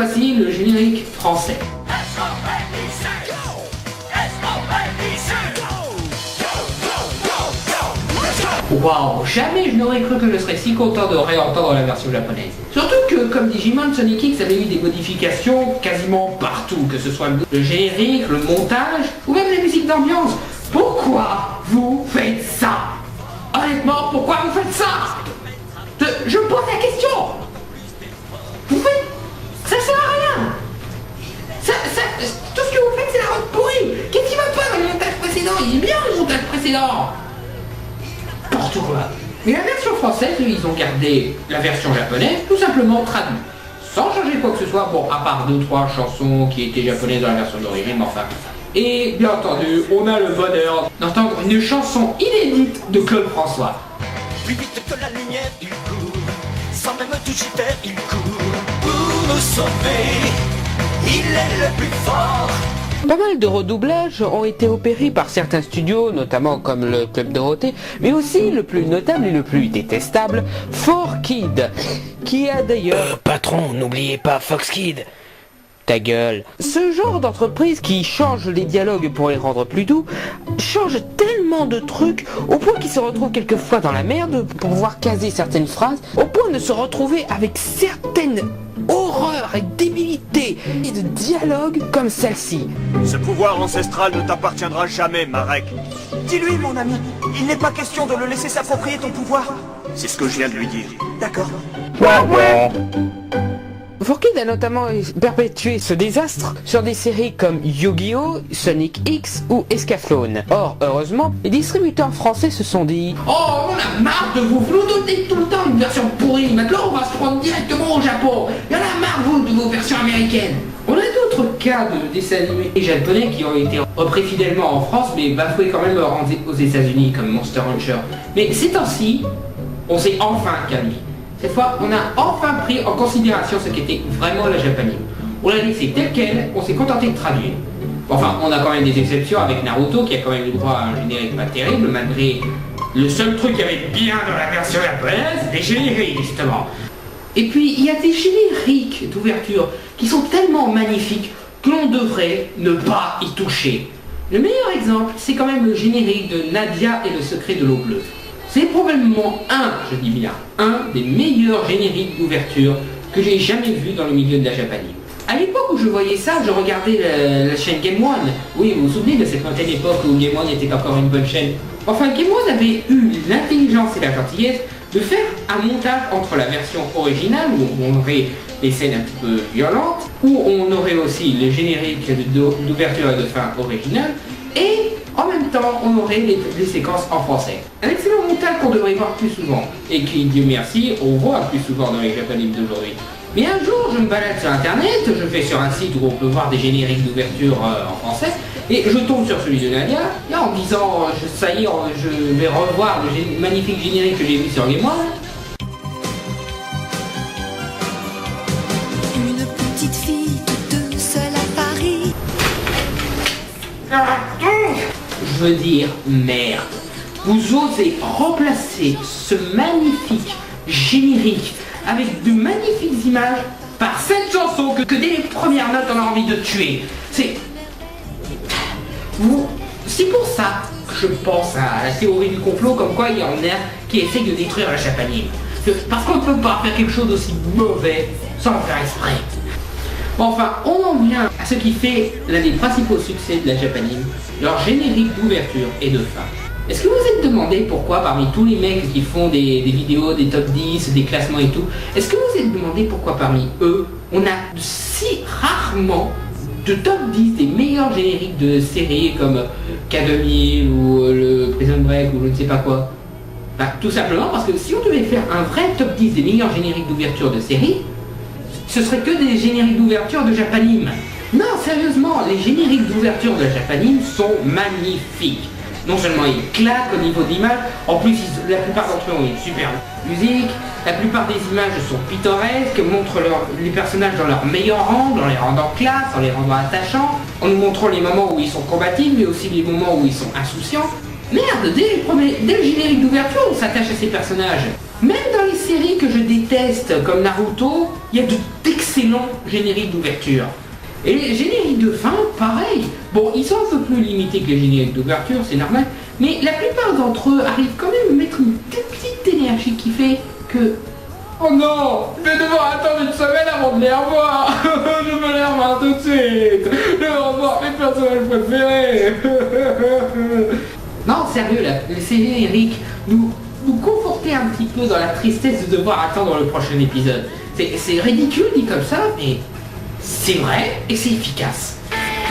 voici le générique français. Waouh, jamais je n'aurais cru que je serais si content de réentendre la version japonaise. Surtout que, comme Digimon, Sonic X avait eu des modifications quasiment partout, que ce soit le générique, le montage, ou même les musiques d'ambiance. Pourquoi vous faites ça? Honnêtement, pourquoi vous faites ça? Je pose la question. Vous faites... Ça sert à rien. Tout ce que vous faites, c'est la route pourrie. Qu'est-ce qui va pas dans le montage précédent? Il est bien le montage précédent. N'importe quoi. Mais la version française, ils ont gardé la version japonaise, tout simplement traduite. Sans changer quoi que ce soit, bon, à part 2-3 chansons qui étaient japonaises dans la version d'origine, mais enfin... Et bien entendu, on a le bonheur d'entendre une chanson inédite de Claude François. Plus vite que la lumière, il court, sans même toucher terre, il court. Pour nous sauver, il est le plus fort. Pas mal de redoublages ont été opérés par certains studios, notamment comme le Club Dorothée, mais aussi le plus notable et le plus détestable, 4Kid, qui a d'ailleurs... Patron, n'oubliez pas Fox Kid. Ta gueule. Ce genre d'entreprise qui change les dialogues pour les rendre plus doux, change tellement de trucs au point qu'ils se retrouvent quelquefois dans la merde pour pouvoir caser certaines phrases, au point de se retrouver avec certaines horreurs et débilités et de dialogues comme celle-ci. Ce pouvoir ancestral ne t'appartiendra jamais, Marek. Dis-lui, mon ami, il n'est pas question de le laisser s'approprier ton pouvoir. C'est ce que je viens de lui dire. D'accord. 4Kid a notamment perpétué ce désastre sur des séries comme Yu-Gi-Oh!, Sonic X ou Escaflowne. Or, heureusement, les distributeurs français se sont dit « Oh, on a marre de vous donner tout le temps une version pourrie, maintenant on va se prendre directement au Japon. Il y en a marre, vous, de vos versions américaines. » On a d'autres cas de dessins animés japonais qui ont été repris fidèlement en France, mais bafoués quand même aux États-Unis, comme Monster Rancher. Mais ces temps-ci, on s'est enfin calmé. Cette fois, on a enfin pris en considération ce qu'était vraiment la japanime. On l'a laissé tel quel, on s'est contenté de traduire. Enfin, on a quand même des exceptions avec Naruto qui a quand même eu droit à un générique pas terrible, malgré le seul truc qu'il y avait bien dans la version japonaise, des génériques justement. Et puis, il y a des génériques d'ouverture qui sont tellement magnifiques que l'on devrait ne pas y toucher. Le meilleur exemple, c'est quand même le générique de Nadia et le secret de l'eau bleue. C'est probablement je dis bien, un des meilleurs génériques d'ouverture que j'ai jamais vu dans le milieu de la japanime. À l'époque où je voyais ça, je regardais la chaîne Game One. Oui, vous vous souvenez de cette lointaine époque où Game One était encore une bonne chaîne. Enfin, Game One avait eu l'intelligence et la gentillesse de faire un montage entre la version originale, où on aurait les scènes un petit peu violentes, où on aurait aussi le générique d'ouverture et de fin original, et en même temps, on aurait les séquences en français. Un excellent montage qu'on devrait voir plus souvent, et qui, Dieu merci, on voit plus souvent dans les japanimes d'aujourd'hui. Mais un jour, je me balade sur internet, je vais sur un site où on peut voir des génériques d'ouverture en français, et je tombe sur celui de Nadia, et en me disant, ça y est, je vais revoir le magnifique générique que j'ai vu sur Game One. Une petite fille toute seule à Paris. Je veux dire, merde. Vous osez remplacer ce magnifique générique avec de magnifiques images par cette chanson que dès les premières notes on a envie de tuer. C'est pour ça que je pense à la théorie du complot, comme quoi il y en a qui essayent de détruire la japanime. Parce qu'on ne peut pas faire quelque chose d'aussi mauvais sans le faire exprès. Bon, enfin, on en vient à ce qui fait l'un des principaux succès de la japanime, leur générique d'ouverture et de fin. Est-ce que vous vous êtes demandé pourquoi parmi tous les mecs qui font des vidéos, des top 10, des classements et tout, est-ce que vous vous êtes demandé pourquoi parmi eux, on a si rarement de top 10 des meilleurs génériques de séries comme K2000 ou le Prison Break ou je ne sais pas quoi? Bah, tout simplement parce que si on devait faire un vrai top 10 des meilleurs génériques d'ouverture de séries, ce serait que des génériques d'ouverture de japanime. Non, sérieusement, les génériques d'ouverture de la japanime sont magnifiques. Non seulement ils claquent au niveau d'image, en plus la plupart d'entre eux ont une superbe musique, la plupart des images sont pittoresques, montrent les personnages dans leur meilleur angle, en les rendant classe, en les rendant attachants, en nous montrant les moments où ils sont combatifs, mais aussi les moments où ils sont insouciants. Merde, dès le générique d'ouverture, on s'attache à ces personnages. Même dans les séries que je déteste, comme Naruto, il y a d'excellents génériques d'ouverture. Et les génériques de fin, pareil. Bon, ils sont un peu plus limités que les génériques d'ouverture, c'est normal. Mais la plupart d'entre eux arrivent quand même à mettre une toute petite énergie qui fait que... Oh non, je vais devoir attendre une semaine avant de les revoir. Je veux les revoir tout de suite. Je veux revoir mes personnages préférés. Non, sérieux, les génériques nous conforter un petit peu dans la tristesse de devoir attendre le prochain épisode. C'est ridicule dit comme ça, mais c'est vrai et c'est efficace.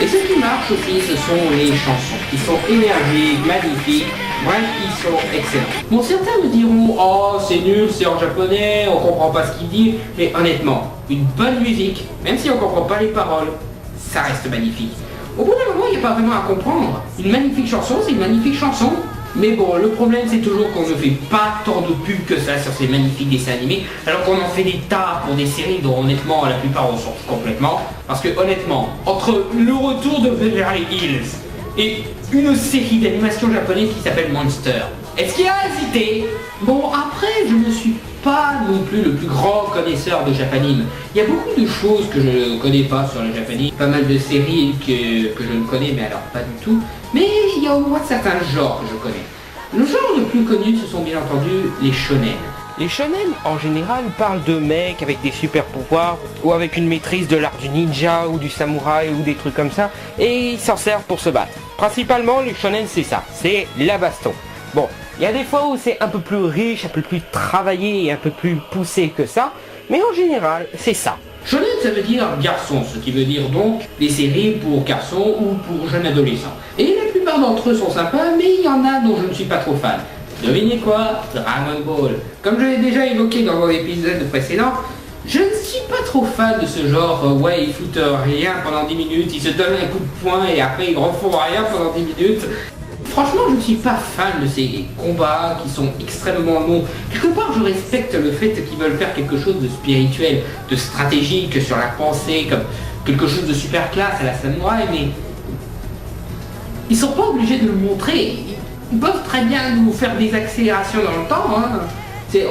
Et ce qui marche aussi, ce sont les chansons, qui sont énergiques, magnifiques, bref, qui sont excellentes. Bon, certains me diront, oh c'est nul, c'est en japonais, on comprend pas ce qu'il dit, mais honnêtement, une bonne musique, même si on comprend pas les paroles, ça reste magnifique. Au bout d'un moment, il n'y a pas vraiment à comprendre. Une magnifique chanson, c'est une magnifique chanson. Mais bon, le problème c'est toujours qu'on ne fait pas tant de pubs que ça sur ces magnifiques dessins animés, alors qu'on en fait des tas pour des séries dont honnêtement la plupart on s'en fout complètement. Parce que honnêtement, entre le retour de Beverly Hills et une série d'animation japonaise qui s'appelle Monster, est-ce qu'il y a hésité? Bon, après, je ne suis pas non plus le plus grand connaisseur de Japanime. Il y a beaucoup de choses que je ne connais pas sur le Japanime, pas mal de séries que je ne connais, mais alors pas du tout. Mais il y a au moins certains genres que je connais. Le genre le plus connu, ce sont bien entendu les shonen. Les shonen, en général, parlent de mecs avec des super pouvoirs, ou avec une maîtrise de l'art du ninja, ou du samouraï, ou des trucs comme ça, et ils s'en servent pour se battre. Principalement, les shonen, c'est ça, c'est la baston. Bon, il y a des fois où c'est un peu plus riche, un peu plus travaillé et un peu plus poussé que ça, mais en général, c'est ça. Shonen, ça veut dire garçon, ce qui veut dire donc des séries pour garçons ou pour jeunes adolescents. Et la plupart d'entre eux sont sympas, mais il y en a dont je ne suis pas trop fan. Devinez quoi? Dragon Ball. Comme je l'ai déjà évoqué dans mon épisode précédent, je ne suis pas trop fan de ce genre, ouais, ils foutent rien pendant 10 minutes, ils se donnent un coup de poing et après ils refont rien pendant 10 minutes. Franchement, je ne suis pas fan de ces combats qui sont extrêmement longs. Quelque part, je respecte le fait qu'ils veulent faire quelque chose de spirituel, de stratégique sur la pensée, comme quelque chose de super classe à la samouraï, mais ils sont pas obligés de le montrer. Ils peuvent très bien nous faire des accélérations dans le temps. Hein.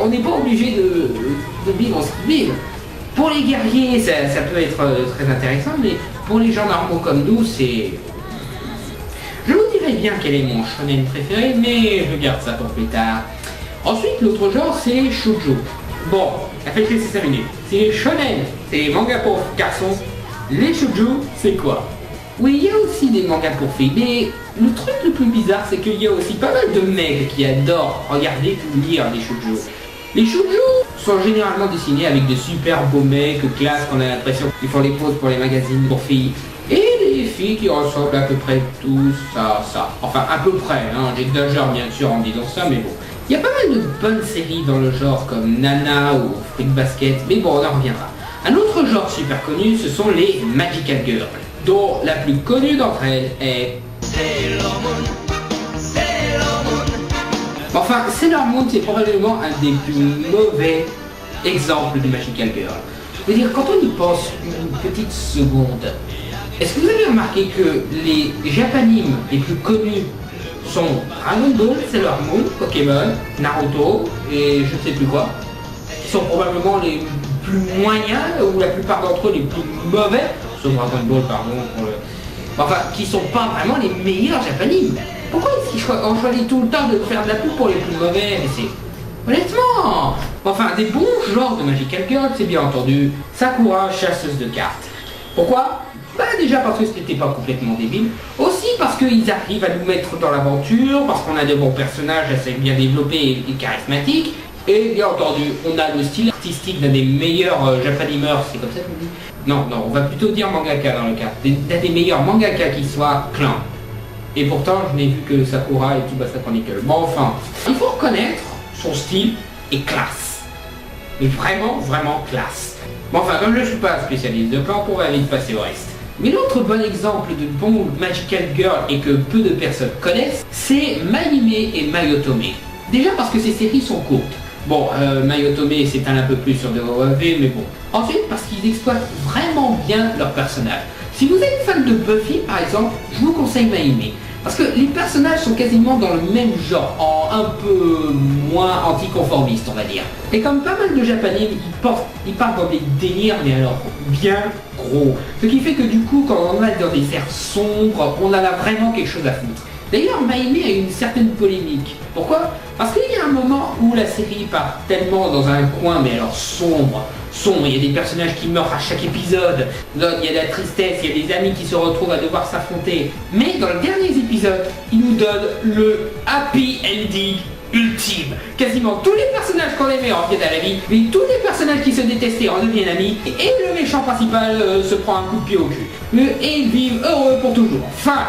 On n'est pas obligé de vivre ce qu'ils vivent. Pour les guerriers, ça peut être très intéressant, mais pour les gens normaux comme nous, c'est... Je vous dirai bien quel est mon shonen préféré, mais je garde ça pour plus tard. Ensuite, l'autre genre, c'est shoujo. Bon, c'est terminé. C'est shonen, c'est manga pour garçons. Les shoujo, c'est quoi? Oui, il y a aussi des mangas pour filles, mais le truc le plus bizarre, c'est qu'il y a aussi pas mal de mecs qui adorent regarder ou lire les shoujo. Les shoujo sont généralement dessinés avec de super beaux mecs, classe, qu'on a l'impression qu'ils font les poses pour les magazines pour filles. Et des filles qui ressemblent à peu près tous à ça. Enfin, à peu près, hein. J'exagère bien sûr en disant ça, mais bon. Il y a pas mal de bonnes séries dans le genre comme Nana ou Fruit Basket, mais bon, on en reviendra. Un autre genre super connu, ce sont les Magical Girls, dont la plus connue d'entre elles est... Sailor Moon. Enfin, Sailor Moon, c'est probablement un des plus mauvais exemples de Magical Girl. Je veux dire, quand on y pense une petite seconde, est-ce que vous avez remarqué que les Japanimes les plus connus sont Dragon Ball, Sailor Moon, Pokémon, Naruto et je ne sais plus quoi, qui sont probablement les plus moyens ou la plupart d'entre eux les plus mauvais, sauf Dragon Ball pardon, enfin qui sont pas vraiment les meilleurs Japanimes. Pourquoi est-ce qu'on choisit tout le temps de faire de la pub pour les plus mauvais? Mais c'est... Honnêtement, enfin des bons genres de Magical Girl, c'est bien entendu Sakura, chasseuse de cartes. Pourquoi? Bah déjà parce que c'était pas complètement débile, aussi parce qu'ils arrivent à nous mettre dans l'aventure, parce qu'on a de bons personnages assez bien développés et charismatiques, et bien entendu on a le style artistique d'un des meilleurs japanimeurs, c'est comme ça qu'on dit? Non, on va plutôt dire mangaka dans le cas, d'un des meilleurs mangaka qui soit clan. Et pourtant je n'ai vu que Sakura et Tsubasa Chronicle. Bon enfin, il faut reconnaître son style est classe. Mais vraiment classe. Bon enfin, comme je ne suis pas spécialiste de clan, on va vite passer au reste. Mais l'autre bon exemple de bon Magical Girl et que peu de personnes connaissent, c'est Mayime et Mayotome. Déjà parce que ces séries sont courtes. Bon, Mayotome s'étale un peu plus sur des OAV, mais bon. Ensuite parce qu'ils exploitent vraiment bien leurs personnages. Si vous êtes fan de Buffy par exemple, je vous conseille Mayime. Parce que les personnages sont quasiment dans le même genre, en un peu moins anticonformiste, on va dire. Et comme pas mal de japonais, ils partent dans des délires, mais alors bien gros. Ce qui fait que du coup, quand on va dans des sphères sombres, on a là vraiment quelque chose à foutre. D'ailleurs, Maïmé a une certaine polémique. Pourquoi? Parce qu'il y a un moment où la série part tellement dans un coin, mais alors sombre, il y a des personnages qui meurent à chaque épisode, il y a de la tristesse, il y a des amis qui se retrouvent à devoir s'affronter. Mais dans les derniers épisodes, il nous donne le happy ending ultime. Quasiment tous les personnages qu'on aimait reviennent à la vie, mais tous les personnages qui se détestaient en deviennent amis, et le méchant principal se prend un coup de pied au cul. Et ils vivent heureux pour toujours. Enfin,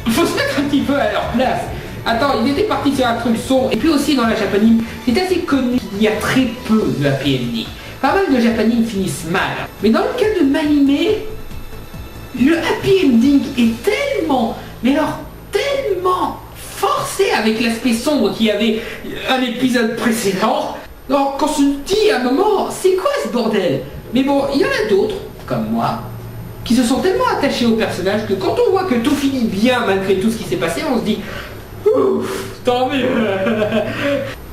faut se mettre un petit peu à leur place. Attends, il était parti sur un truc sombre. Et puis aussi dans la japanime, c'est assez connu qu'il y a très peu de happy ending. Pas mal de japanime finissent mal. Mais dans le cas de Maïmé, le happy ending est tellement, mais alors tellement forcé avec l'aspect sombre qu'il y avait un épisode précédent. Alors qu'on se dit à un moment, c'est quoi ce bordel? Mais bon, il y en a d'autres, comme moi, qui se sont tellement attachés au personnage que quand on voit que tout finit bien malgré tout ce qui s'est passé, on se dit ouf, tant mieux.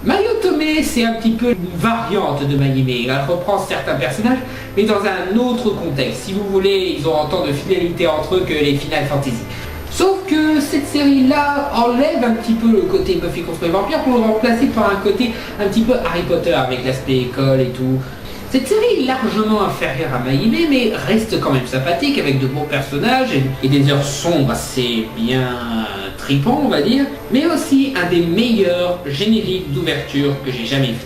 Mayotome, c'est un petit peu une variante de Maïmé. Elle reprend certains personnages, mais dans un autre contexte. Si vous voulez, ils ont autant de fidélité entre eux que les Final Fantasy. Sauf que cette série-là enlève un petit peu le côté Buffy contre les vampires pour le remplacer par un côté un petit peu Harry Potter avec l'aspect école et tout. Cette série est largement inférieure à Maïmé, mais reste quand même sympathique avec de beaux personnages et des heures sombres assez bien tripants, on va dire, mais aussi un des meilleurs génériques d'ouverture que j'ai jamais vu.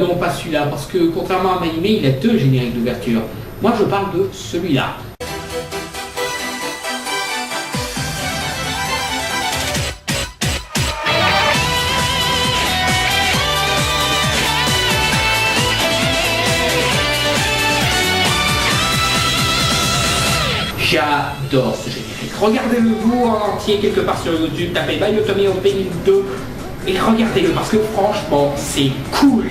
Non, pas celui-là, parce que contrairement à Maïmé, il a deux génériques d'ouverture. Moi, je parle de celui-là. J'adore ce générique. Regardez-le vous en entier quelque part sur YouTube, tapez Mayotome Opening 2 et regardez-le parce que franchement c'est cool.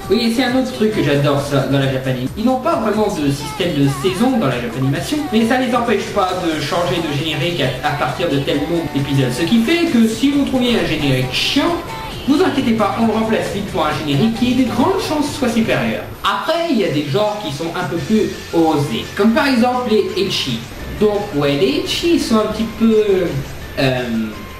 Oui, et c'est un autre truc que j'adore dans la japanime. Ils n'ont pas vraiment de système de saison dans la japanimation, mais ça ne les empêche pas de changer de générique à partir de tel nombre d'épisodes. Ce qui fait que si vous trouviez un générique chiant, vous inquiétez pas, on le remplace vite pour un générique qui, de grandes chances, soit supérieur. Après, il y a des genres qui sont un peu plus osés, comme par exemple les ecchi. Donc ouais, les ecchi sont un petit peu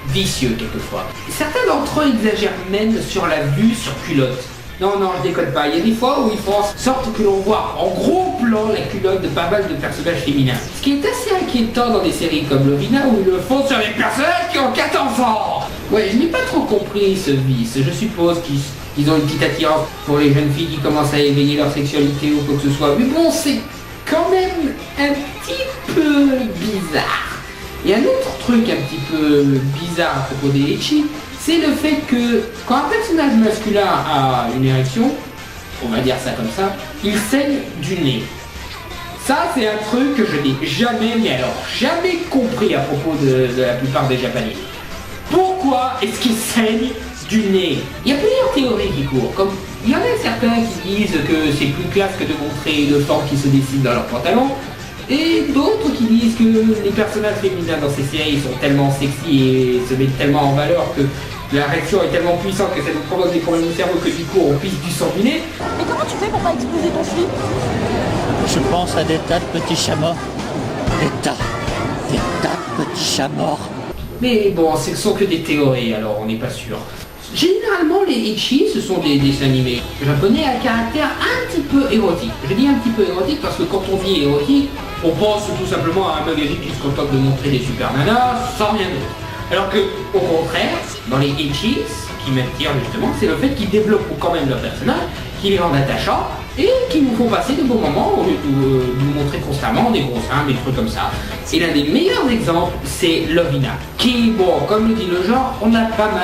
vicieux quelquefois. Certains d'entre eux exagèrent même sur la vue sur culotte. Non, je déconne pas, il y a des fois où ils font en sorte que l'on voit en gros plan la culotte de pas mal de personnages féminins. Ce qui est assez inquiétant dans des séries comme Lovina où ils le font sur des personnages qui ont 14 ans. Ouais, je n'ai pas trop compris ce vice. Je suppose qu'ils ont une petite attirance pour les jeunes filles qui commencent à éveiller leur sexualité ou quoi que ce soit. Mais bon, c'est quand même un petit peu bizarre. Et un autre truc un petit peu bizarre à propos des ecchi, c'est le fait que quand un personnage masculin a une érection, on va dire ça comme ça, il saigne du nez. Ça c'est un truc que je n'ai jamais compris à propos de la plupart des japonais. Pourquoi est-ce qu'il saigne du nez? Il y a plusieurs théories qui courent, comme il y en a certains qui disent que c'est plus classe que de montrer le forme qui se décide dans leurs pantalons, et d'autres qui disent que les personnages féminins dans ces séries sont tellement sexy et se mettent tellement en valeur que la réaction est tellement puissante que ça nous provoque des problèmes au cerveau que du coup on pisse du sang du nez. Mais comment tu fais pour pas exploser ton slip? Je pense à des tas de petits chats morts. Des tas de petits chats morts. Mais bon, ce sont que des théories, alors on n'est pas sûr. Généralement, les ecchi, ce sont des dessins animés japonais à caractère un petit peu érotique. Je dis un petit peu érotique parce que quand on dit érotique, on pense tout simplement à un magazine qui se contente de montrer des super nanas sans rien d'autre. Alors que, au contraire, dans les ecchi, ce qui m'attire justement, c'est le fait qu'ils développent quand même leur personnage, qu'ils les rendent attachants et qui nous font passer de bons moments au lieu de nous montrer constamment des gros seins, des trucs comme ça. Et l'un des meilleurs exemples, c'est Lovina, qui, bon, comme le dit le genre, on a pas mal